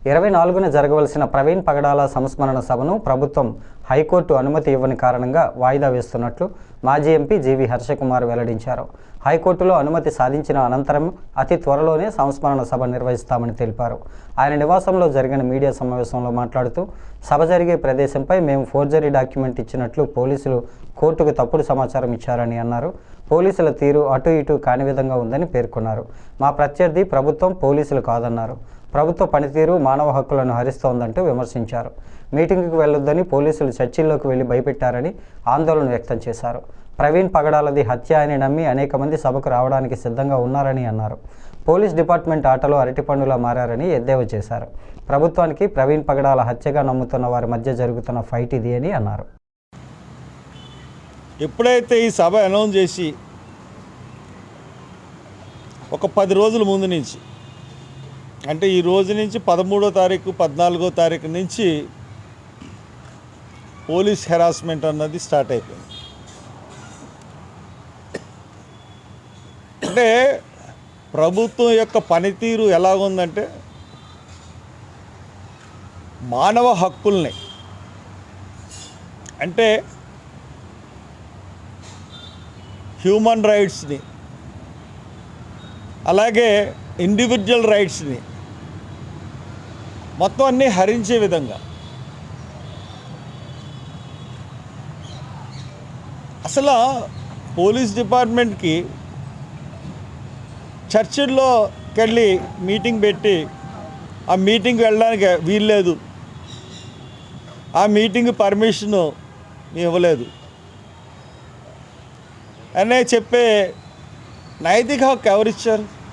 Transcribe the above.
24న జరగవలసిన ప్రవీణ్ పగడాల సంస్మరణ సభను ప్రభుత్వం హైకోర్టు అనుమతి ఇవ్వని కారణంగా వాయిదా వేస్తున్నట్లు మాజీ ఎంపీ జీవి హర్షకుమార్ వెల్లడించారు. హైకోర్టులో అనుమతి సాధించిన అనంతరం అతి త్వరలోనే సంస్మరణ సభ నిర్వహిస్తామని తెలిపారు. ఆయన నివాసంలో జరిగిన మీడియా సమావేశంలో మాట్లాడుతూ సభ జరిగే ప్రదేశంపై మేము ఫోర్జరీ డాక్యుమెంట్ ఇచ్చినట్లు పోలీసులు కోర్టుకు తప్పుడు సమాచారం ఇచ్చారని అన్నారు. పోలీసుల తీరు అటు ఇటు కాని విధంగా ఉందని పేర్కొన్నారు. మా ప్రత్యర్థి ప్రభుత్వం, పోలీసులు కాదన్నారు. ప్రభుత్వ పనితీరు మానవ హక్కులను హరిస్తోందంటూ విమర్శించారు. మీటింగుకు వెళ్లొద్దని పోలీసులు చర్చిల్లోకి వెళ్లి భయపెట్టారని ఆందోళన వ్యక్తం చేశారు. ప్రవీణ్ పగడాలది హత్య అని నమ్మి అనేక మంది సభకు రావడానికి సిద్ధంగా ఉన్నారని అన్నారు. పోలీస్ డిపార్ట్మెంట్ ఆటలో అరటిపండులా మారారని ఎద్దేవా చేశారు. ప్రభుత్వానికి ప్రవీణ్ పగడాల హత్యగా నమ్ముతున్న వారి మధ్య జరుగుతున్న ఫైట్ ఇది అని అన్నారు. ఎప్పుడైతే ఈ సభ అనౌన్స్ చేసి ఒక 10 రోజుల ముందు నుంచి, అంటే ఈ రోజు నుంచి 13వ తారీఖు 14వ తారీఖు నుంచి పోలీస్ హెరాస్మెంట్ అన్నది స్టార్ట్ అయిపోయింది. అంటే ప్రభుత్వం యొక్క పనితీరు ఎలాగుందంటే మానవ హక్కుల్ని, అంటే హ్యూమన్ రైట్స్ని, అలాగే ఇండివిజువల్ రైట్స్ని మొత్తం అన్నీ హరించే విధంగా, అసలు పోలీస్ డిపార్ట్మెంట్కి చర్చిల్లోకి వెళ్ళి మీటింగ్ పెట్టి ఆ మీటింగ్కి వెళ్ళడానికి వీల్లేదు, ఆ మీటింగ్ పర్మిషను ఇవ్వలేదు అనే చెప్పే నైతిక హక్కు ఎవరిచ్చారు?